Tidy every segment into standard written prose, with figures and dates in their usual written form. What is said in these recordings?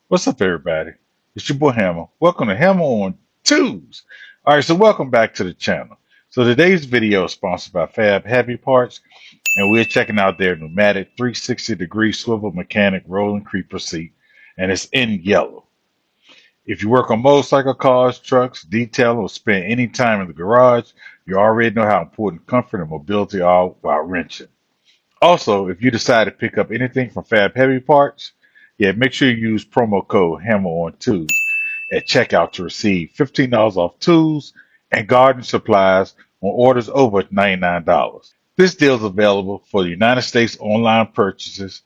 What's up, everybody? It's your boy Hammer. Welcome to Hammer on Twos. All right, so welcome back to the channel. So today's video is sponsored by FAB Heavy Parts, and we're checking out their pneumatic 360-degree swivel mechanic rolling creeper seat, and it's in yellow. If you work on motorcycle cars, trucks, detailing, or spend any time in the garage, you already know how important comfort and mobility are while wrenching. Also, if you decide to pick up anything from FAB Heavy Parts, make sure you use promo code Hammer on Tools at checkout to receive $15 off tools and garden supplies on orders over $99. This deal is available for the United States online purchases,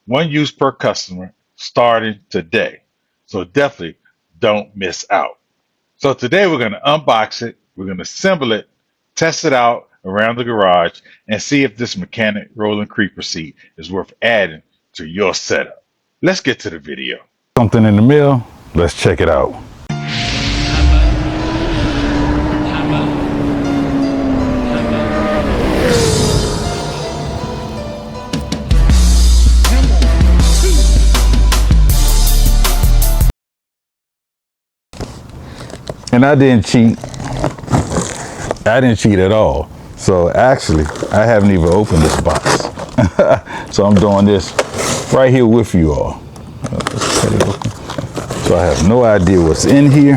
one use per customer, starting today. So definitely don't miss out. So today we're going to unbox it, we're going to assemble it, test it out around the garage, and see if this mechanic rolling creeper seat is worth adding to your setup. Let's get to the video. Something in the middle. Let's check it out. And I didn't cheat. I didn't cheat at all. So actually, I haven't even opened this box. So I'm doing this right here with you all. So I have no idea what's in here.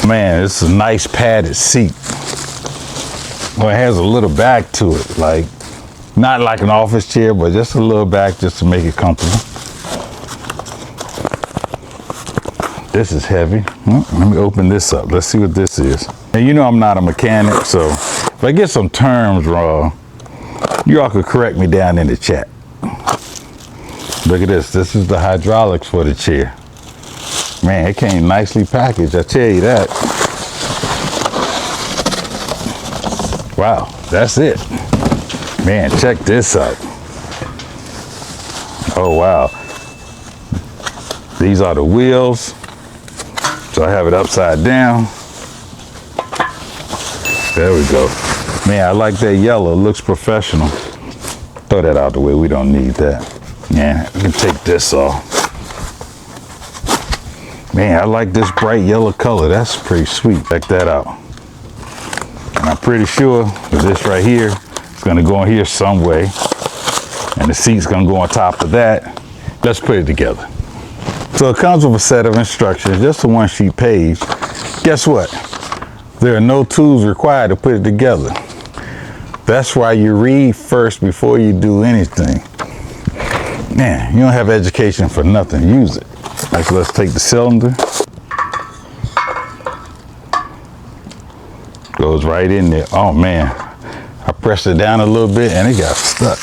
Man, it's a nice padded seat. Well, it has a little back to it, like not like an office chair, but just a little back just to make it comfortable. This is heavy. Let me open this up. Let's see what this is. And you know I'm not a mechanic, so if I get some terms wrong, you all could correct me down in the chat. Look at this. This is the hydraulics for the chair. Man, it came nicely packaged, I tell you that. Wow, that's it. Man, check this out. Oh, wow. These are the wheels. So I have it upside down. There we go. Man, I like that yellow. It looks professional. Throw that out the way. We don't need that. Yeah, we can take this off. Man, I like this bright yellow color. That's pretty sweet. Check that out. And I'm pretty sure that this right here is going to go in here some way. And the seat's going to go on top of that. Let's put it together. So it comes with a set of instructions, just a one-sheet page. Guess what? There are no tools required to put it together. That's why you read first before you do anything. Man, you don't have education for nothing. Use it. Like, let's take the cylinder. Goes right in there. Oh man, I pressed it down a little bit and it got stuck.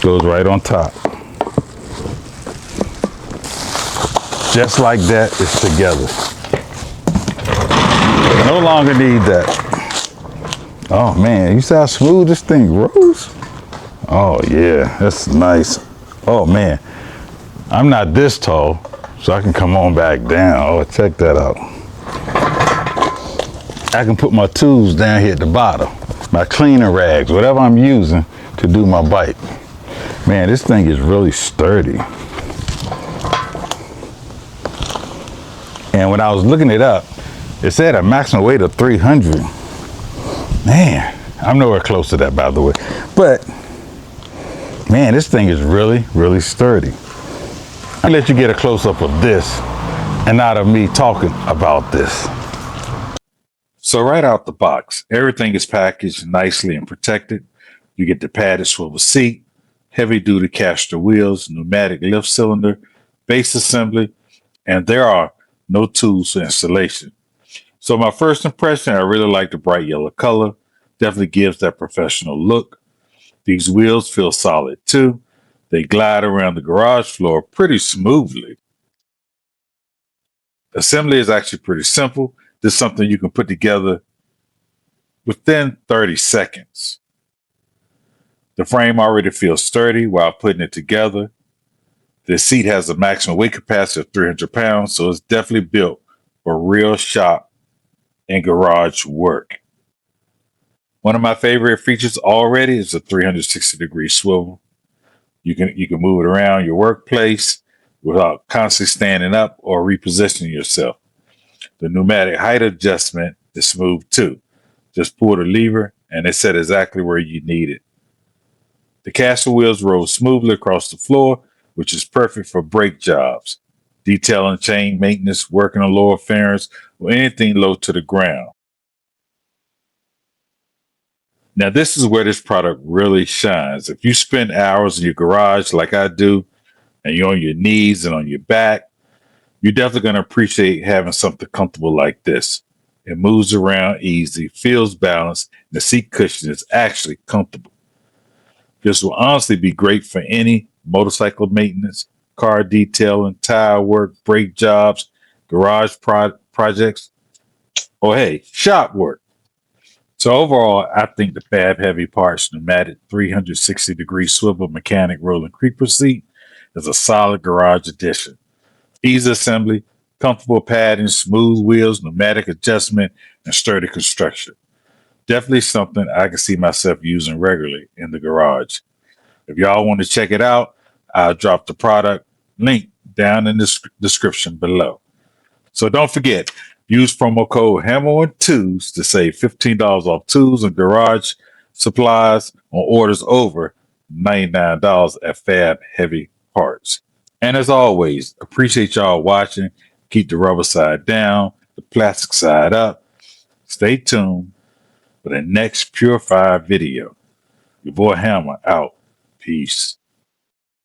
Goes right on top. Just like that, it's together. No longer need that. Oh man, you see how smooth this thing rolls? Oh yeah, that's nice. Oh man, I'm not this tall, so I can come on back down. Oh, check that out. I can put my tools down here at the bottom, my cleaner rags, whatever I'm using to do my bike. Man, this thing is really sturdy. And when I was looking it up, it said a maximum weight of 300. Man, I'm nowhere close to that, by the way. But, man, this thing is really, really sturdy. I'll let you get a close-up of this and not of me talking about this. So right out the box, everything is packaged nicely and protected. You get the padded swivel seat, heavy-duty caster wheels, pneumatic lift cylinder, base assembly, and there are no tools for installation. So my first impression, I really like the bright yellow color. Definitely gives that professional look. These wheels feel solid too. They glide around the garage floor pretty smoothly. Assembly is actually pretty simple. This is something you can put together within 30 seconds. The frame already feels sturdy while putting it together. The seat has a maximum weight capacity of 300 pounds, so it's definitely built for real shop and garage work. One of my favorite features already is the 360-degree swivel. You can move it around your workplace without constantly standing up or repositioning yourself. The pneumatic height adjustment is smooth too. Just pull the lever and it's set exactly where you need it. The caster wheels roll smoothly across the floor, which is perfect for brake jobs, detailing chain maintenance, working on lower fairings, or anything low to the ground. Now, this is where this product really shines. If you spend hours in your garage like I do, and you're on your knees and on your back, you're definitely going to appreciate having something comfortable like this. It moves around easy, feels balanced, and the seat cushion is actually comfortable. This will honestly be great for any motorcycle maintenance, car detailing, tire work, brake jobs, garage projects, or hey, shop work. So overall, I think the FAB Heavy Parts Pneumatic 360-degree swivel mechanic rolling creeper seat is a solid garage addition. Easy assembly, comfortable padding, smooth wheels, pneumatic adjustment, and sturdy construction. Definitely something I can see myself using regularly in the garage. If y'all want to check it out, I'll drop the product link down in the description below. So don't forget, use promo code HAMMER1TOOLS to save $15 off tools and garage supplies on orders over $99 at FAB Heavy Parts. And as always, appreciate y'all watching. Keep the rubber side down, the plastic side up. Stay tuned for the next Purified video. Your boy Hammer out. Peace.